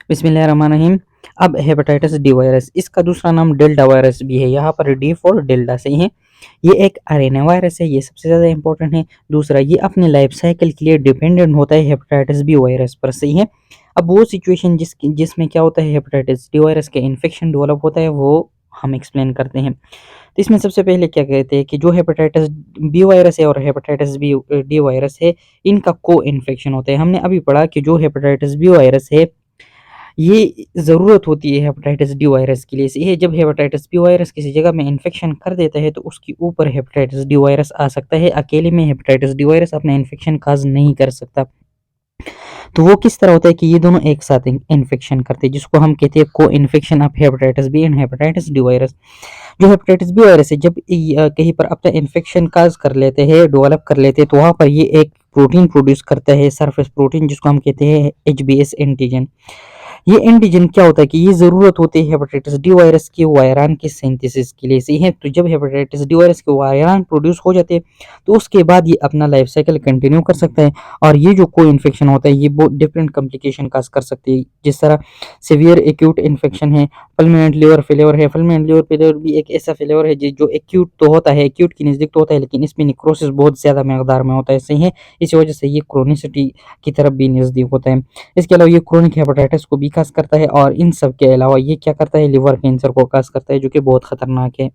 बिस्मिल्लाहिर्रहमानिर्रहीम। अब hepatitis D virus, इसका दूसरा नाम डेल्टा वायरस भी है। यहाँ पर डी फॉर डेल्टा से है। ये एक आरएनए वायरस है, ये सबसे ज़्यादा इंपॉर्टेंट है। दूसरा, ये अपने लाइफ साइकिल के लिए डिपेंडेंट होता है हेपेटाइटिस बी वायरस पर, सही है। अब वो सिचुएशन जिसमें क्या होता है, हेपेटाइटिस डी वायरस के इन्फेक्शन डेवलप होता है, वो हम एक्सप्लेन करते हैं। तो इसमें सबसे पहले क्या कहते हैं कि जो हेपेटाइटिस बी वायरस है और हेपेटाइटिस बी डी वायरस है, इनका को इन्फेक्शन होता है। हमने अभी पढ़ा कि जो हेपेटाइटिस बी वायरस है, ये ज़रूरत होती है हेपेटाइटिस डी वायरस के लिए। ये जब हेपेटाइटिस बी वायरस किसी जगह में इन्फेक्शन कर देता है, तो उसके ऊपर हेपेटाइटिस डी वायरस आ सकता है। अकेले में हेपेटाइटिस डी वायरस अपना इन्फेक्शन काज़ नहीं कर सकता। तो वो किस तरह होता है कि ये दोनों एक साथ इन्फेक्शन करते हैं, जिसको हम कहते हैं को infection of hepatitis B and hepatitis D virus. जो हेपेटाइटिस बी वायरस है, जब कहीं पर अपना इन्फेक्शन काज कर लेते हैं, डेवलप कर लेते हैं, तो वहाँ पर ये एक प्रोटीन प्रोड्यूस करता है, सरफेस प्रोटीन, जिसको हम कहते हैं एचबीएस एंटीजन। ये एंटीजन क्या होता है कि ये ज़रूरत होती है हेपेटाइटिस डी वायरस के वायरान के सिंथेसिस के लिए, सही है। तो जब हेपेटाइटिस डी वायरस के वायरान प्रोड्यूस हो जाते हैं, तो उसके बाद ये अपना लाइफ साइकिल कंटिन्यू कर सकता है। और ये जो को इन्फेक्शन होता है, ये बहुत डिफरेंट कॉम्प्लिकेशन काज कर सकती है। जिस तरह सीवियर एक्यूट इन्फेक्शन है, फुलमिनेंट लिवर फेलियर है। फुलमिनेंट लिवर फेलियर भी एक ऐसा फेलियर है जो एक्यूट तो होता है, एक्यूट की नज़दीक तो होता है, लेकिन इसमें निक्रोसिस बहुत ज़्यादा मकदार में होता है, सही है। इसी वजह से ये क्रोनिसिटी की तरफ भी नज़दीक होता है। इसके अलावा ये क्रोनिक हेपेटाइटिस को भी काज करता है, और इन सब के अलावा ये क्या करता है, लिवर कैंसर को काज करता है, जो कि बहुत खतरनाक है।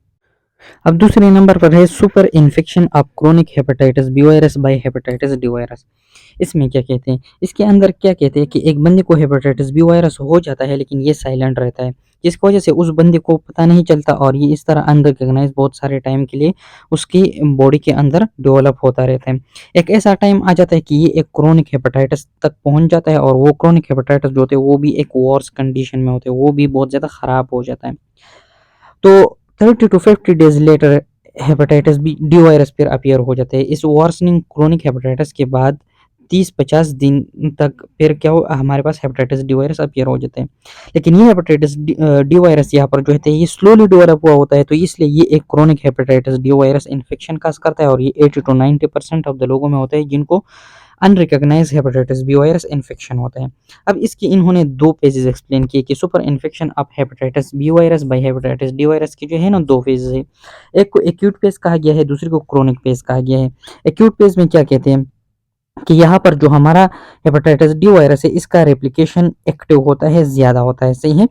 अब दूसरे नंबर पर है super infection of chronic hepatitis B virus by hepatitis D virus. इसमें क्या कहते हैं, इसके अंदर क्या कहते हैं कि एक बंदे को हेपेटाइटिस बी वायरस हो जाता है, लेकिन ये साइलेंट रहता है, जिसकी वजह से उस बंदे को पता नहीं चलता, और ये इस तरह अनरिकग्नाइज बहुत सारे टाइम के लिए उसकी बॉडी के अंदर डेवलप होता रहता है। एक ऐसा टाइम आ जाता है कि ये एक क्रोनिक हेपेटाइटिस तक पहुंच जाता है, और वो क्रोनिक हेपेटाइटिस जो होते हैं वो भी एक वर्स कंडीशन में होते हैं, वो भी बहुत ज़्यादा खराब हो जाता है। तो 30 to 50 days later hepatitis B D virus फिर अपीयर हो जाते हैं। इस वर्सनिंग क्रोनिक हेपेटाइटिस के बाद 30-50 दिन तक फिर क्या हो, हमारे पास हेपेटाइटिस डी वायरस अपीयर हो जाते हैं। लेकिन ये हेपेटाइटिस डी वायरस यहाँ पर जो है ये स्लोली डेवलप हुआ होता है, तो इसलिए ये एक chronic hepatitis D virus infection काज करता है, और ये 80 टू 90% ऑफ द लोगों में होता है जिनको unrecognise hepatitis B virus infection होता है। अब इसकी इन्होंने दो पेजेस एक्सप्लेन किए कि super infection of hepatitis B virus by hepatitis D virus की जो है ना, दो फेजेस है। एक को एक्यूट फेज कहा गया है, दूसरे को क्रोनिक फेज कहा गया है। एक्यूट फेज में क्या कहते हैं कि यहाँ पर जो हमारा हेपेटाइटिस डी वायरस है, इसका रेप्लिकेशन एक्टिव होता है, ज़्यादा होता है, सही है।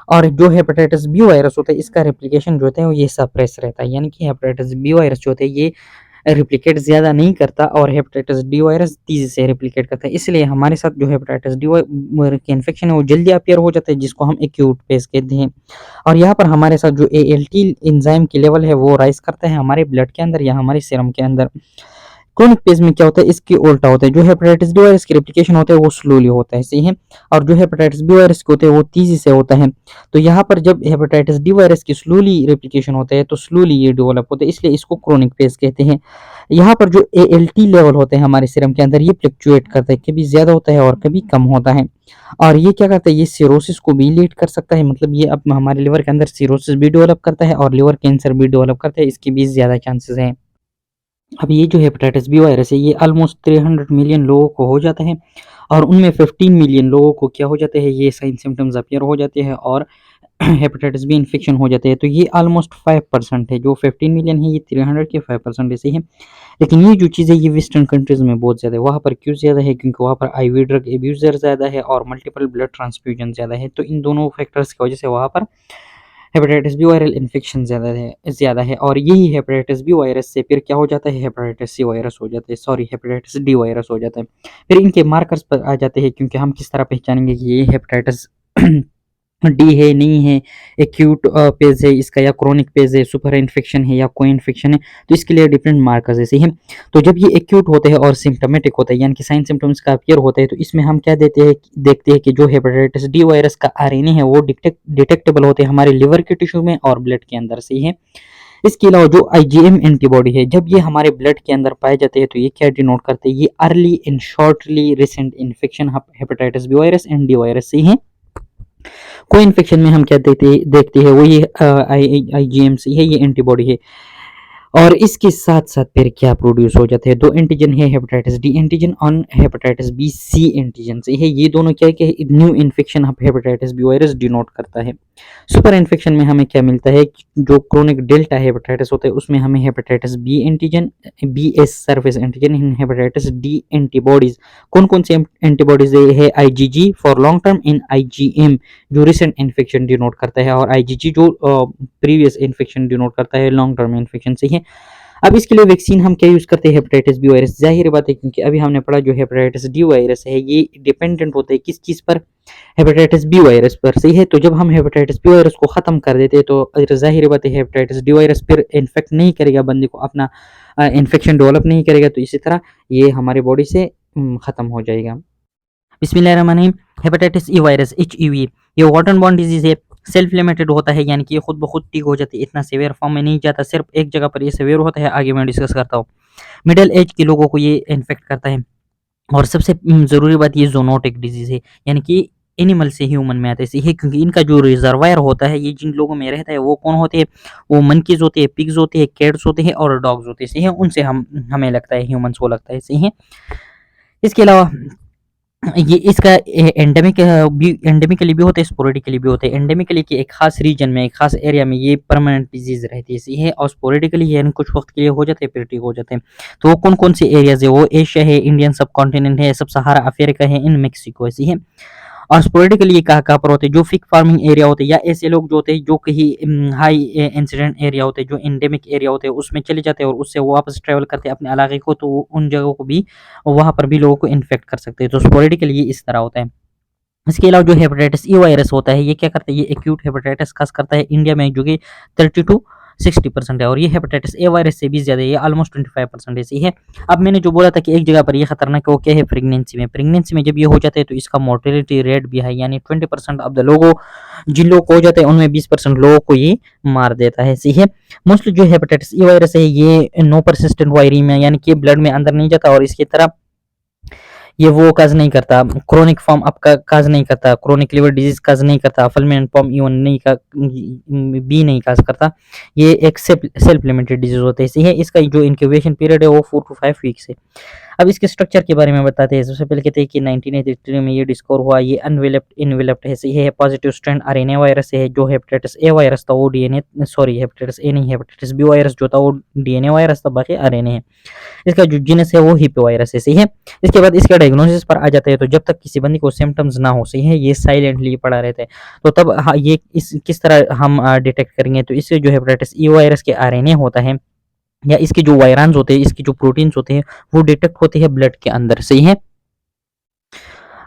और जो हेपेटाइटिस बी वायरस होता है, इसका रेप्लिकेशन जो होता है वो ये सप्रेस रहता है, यानी कि हेपेटाइटिस बी वायरस जो होता है ये रिप्लिकेट ज़्यादा नहीं करता, और हेपेटाइटिस डी वायरस तेज़ी से रिप्लिकेट करता है। इसलिए हमारे साथ जो हेपेटाइटिस डी की इन्फेक्शन है वो जल्दी अपीयर हो जाता है, जिसको हम एक्यूट फेज कहते हैं। और यहाँ पर हमारे साथ जो एएलटी एंजाइम की लेवल है वो राइज करता है हमारे ब्लड के अंदर या हमारे सीरम के अंदर। क्रोनिक फेज में क्या होता है, इसकी उल्टा होता है। जो हेपेटाइटिस बी वायरस की रेप्लिकेशन होता है वो स्लोली होता है, सही है। और जो हेपेटाइटिस बी वायरस के होते हैं वो तेजी से होता है। तो यहाँ पर जब हेपेटाइटिस डी वायरस की स्लोली रेप्लिकेशन होता है, तो स्लोली ये डेवलप होता है, इसलिए इसको क्रोनिक फेज कहते हैं। यहाँ पर जो एएलटी लेवल होते हैं हमारे सीरम के अंदर, ये फ्लक्चुएट करता है, कभी ज्यादा होता है और कभी कम होता है। और ये क्या करता है, ये सिरोसिस को भी लीड कर सकता है, मतलब ये अब हमारे लिवर के अंदर सिरोसिस भी डेवलप करता है और लिवर कैंसर भी डेवलप करता है, इसकी भी ज्यादा चांसेस हैं। अब ये जो हेपेटाइटिस बी वायरस है, ये ऑलमोस्ट 300 मिलियन लोगों को हो जाता है, और उनमें 15 मिलियन लोगों को क्या हो जाते हैं, ये साइन सिम्टम्स अपीयर हो जाते हैं और हेपेटाइटिस बी इन्फेक्शन हो जाते हैं। तो ये ऑलमोस्ट 5% है, जो 15 मिलियन है ये 300 के 5% ऐसे है। लेकिन ये जो चीज़ है ये वेस्टर्न कंट्रीज में बहुत ज़्यादा है। वहाँ पर क्यों ज़्यादा है, क्योंकि वहाँ पर आईवी ड्रग एब्यूजर ज़्यादा है और मल्टीपल ब्लड ट्रांसफ्यूजन ज़्यादा है। तो इन दोनों फैक्टर्स की वजह से वहाँ पर हेपेटाइटिस बी वायरल इन्फेक्शन ज़्यादा है, और यही हेपेटाइटिस बी वायरस से फिर क्या हो जाता है, हेपेटाइटिस सी वायरस हो जाता है, सॉरी हेपेटाइटिस डी वायरस हो जाता है। फिर इनके मार्कर्स पर आ जाते हैं, क्योंकि हम किस तरह पहचानेंगे कि ये हेपेटाइटिस डी है, नहीं है, एक्यूट फेज है इसका या क्रोनिक फेज है, सुपर इन्फेक्शन है या कोई इन्फेक्शन है, तो इसके लिए डिफरेंट मार्कर्स ऐसे हैं। तो जब ये एक्यूट होते हैं और सिम्टोमेटिक होता है, यानी कि साइन सिम्टम्स का अपीयर होता है, तो इसमें हम क्या देखते हैं कि जो हेपेटाइटिस डी वायरस का आरएनए है वो डिटेक्टेबल होते हैं हमारे लिवर के टिश्यू में और ब्लड के अंदर से ही है। इसके अलावा जो आईजीएम एंटीबॉडी है, जब ये हमारे ब्लड के अंदर पाए जाते हैं, तो ये क्या डिनोट करते हैं, ये early and shortly recent infection hepatitis B virus and D virus से ही है। कोई इन्फेक्शन में हम क्या देखते हैं वो ये आईजीएम से है, ये एंटीबॉडी है। और इसके साथ-साथ फिर क्या प्रोड्यूस हो जाते हैं, 2 एंटीजन है हेपेटाइटिस डी एंटीजन और हेपेटाइटिस बी सी एंटीजन से है। ये दोनों क्या है कि new infection of hepatitis B virus denote करता है। सुपर इन्फेक्शन में हमें क्या मिलता है, जो क्रोनिक डेल्टा हेपेटाइटिस होता है उसमें हमें hepatitis B antigen, BS surface antigen in hepatitis D antibodies. कौन-कौन से एंटीबॉडीज है, IgG for long term in IgM जो रिसेंट इन्फेक्शन डिनोट करता है, और आईजीजी जो प्रीवियस इन्फेक्शन डिनोट करता है लॉन्ग टर्म इन्फेक्शन से है। अब इसके लिए वैक्सीन हम क्या यूज़ करते हैं, हेपेटाइटिस बी वायरस। ज़ाहिर बात है क्योंकि अभी हमने पढ़ा जो हेपेटाइटिस डी वायरस है ये डिपेंडेंट होता है किस चीज़ पर, हेपेटाइटिस बी वायरस पर, सही है। तो जब हम हेपेटाइटिस बी वायरस को ख़त्म कर देते हैं तो ज़ाहिर बात है हेपेटाइटिस डी वायरस फिर इन्फेक्ट नहीं करेगा बंदे को, अपना इन्फेक्शन डेवलप नहीं करेगा, तो इसी तरह ये हमारे बॉडी से ख़त्म हो जाएगा। बिस्मिल्लाहिर्रहमानिर्रहीम। हेपेटाइटिस ई वायरस एचईवी ये वाटर बॉर्न डिजीज़ है, सेल्फ लिमिटेड होता है, यानी कि ये खुद ब खुद ठीक हो जाती है, इतना सीवियर फॉर्म में नहीं जाता, सिर्फ एक जगह पर ये सीवियर होता है, आगे मैं डिस्कस करता हूँ। मिडिल एज के लोगों को ये इन्फेक्ट करता है, और सबसे ज़रूरी बात ये ज़ूनोटिक डिजीज़ है, यानी कि एनिमल से ह्यूमन में आता है, ये क्योंकि इनका जो रिजर्वायर होता है, ये जिन लोगों में रहता है वो कौन होते हैं, वो मंकीज़ होते हैं, पिग्स होते हैं, कैट्स होते हैं और डॉग्स होते हैं, सही है। उनसे हमें लगता है, ह्यूमन्स को लगता है, सही है। इसके अलावा ये इसका एंडेमिकली भी होता है, स्पोरेडिकली भी होता है। एंडेमिकली कि एक खास रीजन में, एक खास एरिया में ये परमानेंट डिजीज रहती है, सही है, और स्पोरेडिकली यानी कुछ वक्त के लिए हो जाते हैं फिर ठीक हो जाते हैं। तो वो कौन कौन से एरियाज है, वो एशिया है, इंडियन सब कॉन्टिनेंट है, सब सहारा अफ्रीका है, इन मेक्सिको है, सही है। और स्पोरेडिकली ये कहाँ-कहाँ पर होते हैं, जो फिक फार्मिंग एरिया होते हैं, या ऐसे लोग जो होते हैं जो कहीं हाई इंसिडेंट एरिया होते हैं, जो एंडेमिक एरिया होते हैं उसमें चले जाते हैं और उससे वो वापस ट्रैवल करते हैं अपने इलाके को, तो उन जगहों को भी, वहाँ पर भी लोगों को इन्फेक्ट कर सकते हैं। तो स्पोरेडिकली ये इस तरह होता है। इसके अलावा जो हेपेटाइटिस ई वायरस होता है ये क्या करता है, ये एक्यूट हेपेटाइटिस खास करता है इंडिया में, जो कि 30 टू 60% है, और ये हेपेटाइटिस ए वायरस से भी ज़्यादा है, ये ऑलमोस्ट 25% ऐसी है। अब मैंने जो बोला था कि एक जगह पर ये खतरनाक है, वो क्या है, प्रेगनेंसी में। प्रेगनेंसी में जब ये हो जाता है तो इसका मोर्टेलिटी रेट भी है, यानी 20% ऑफ द लोगों, जिन लोगों को हो जाता है उनमें 20% लोगों को ये मार देता है, सही है। मोस्टली जो हेपेटाइटिस ई वायरस है ये नो परसिस्टेंट वायरीमिया, यानी कि ब्लड में अंदर नहीं जाता, और इसकी तरह ये वो काज नहीं करता, क्रोनिक फॉर्म आपका काज नहीं करता, क्रोनिक लिवर डिजीज काज नहीं करता, फुलमिनेंट फॉर्म इवन नहीं का बी नहीं काज करता। ये एक सेल्फ लिमिटेड डिजीज होते हैं, सही है। इसका जो इंक्यूबेशन पीरियड है वो 4 टू 5 वीक्स है। अब इसके स्ट्रक्चर के बारे में बताते हैं। सबसे पहले कहते हैं कि 1983 में ये डिस्कवर हुआ, ये इनवेलप्ड है, सही है, पॉजिटिव स्ट्रैंड आरएनए वायरस है। जो हेपेटाइटिस ए वायरस था वो डीएनए, सॉरी हेपेटाइटिस ए नहीं, हेपेटाइटिस बी वायरस जो था वो डीएनए वायरस था, बाकी आरएनए है। इसका जो जीनस है वो हिप वायरस है, सही है। इसके बाद इसका डायग्नोसिस पर आ जाता है, तो जब तक किसी बंदे को सिम्टम्स ना हो, सही है, ये साइलेंटली पड़ा रहता है, तो तब ये इस किस तरह हम डिटेक्ट करेंगे, तो इससे जो हेपेटाइटिस ई वायरस के आरएनए होता है, या इसके जो वायरान्स होते हैं, इसके जो प्रोटीन्स होते हैं, वो डिटेक्ट होते हैं ब्लड के अंदर, सही है।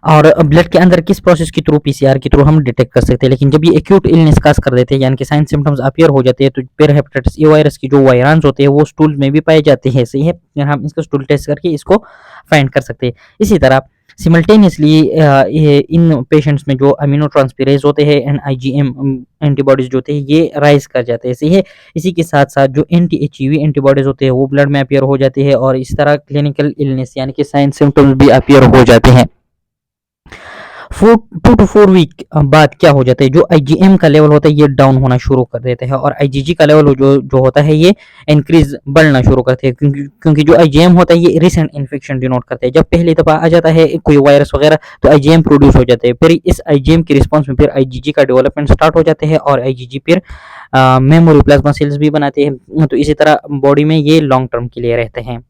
और ब्लड के अंदर किस प्रोसेस के थ्रू, पीसीआर के थ्रू हम डिटेक्ट कर सकते हैं। लेकिन जब ये एक्यूट इलनेस काज कर देते हैं, यानी कि साइन सिम्टम्स अपीयर हो जाते हैं, तो फिर हेपेटाइटिस ए वायरस की जो वायरान्स होते हैं वो स्टूल में भी पाए जाते हैं, सही है। फिर हम इसको स्टूल टेस्ट करके इसको फाइंड कर सकते हैं। इसी तरह सिमल्टेनियसली इन पेशेंट्स में जो अमीनो ट्रांसफेरेज होते हैं एंड आईजीएम एंटीबॉडीज जो होते हैं ये राइज कर जाते हैं, सही है। इसी के साथ साथ जो एंटी एचईवी एंटीबॉडीज होते हैं वो ब्लड में अपीयर हो जाती है, और इस तरह क्लिनिकल इलनेस यानी कि साइन सिम्टम्स भी अपीयर हो जाते हैं। 2 टू 4 वीक बाद क्या हो जाता है, जो आईजीएम का लेवल होता है ये डाउन होना शुरू कर देते हैं, और आईजीजी का लेवल जो होता है ये इंक्रीज बढ़ना शुरू करते हैं, क्योंकि जो आईजीएम होता है ये रिसेंट इन्फेक्शन डिनोट करते हैं। जब पहली दफा आ जाता है कोई वायरस वगैरह तो आईजीएम प्रोड्यूस हो जाते हैं, फिर इस आईजीएम के रिस्पॉन्स में फिर आईजीजी का डेवलपमेंट स्टार्ट हो जाते हैं, और आईजीजी फिर मेमोरी प्लाज्मा सेल्स भी बनाते हैं। तो इसी तरह बॉडी में ये लॉन्ग टर्म के लिए रहते हैं।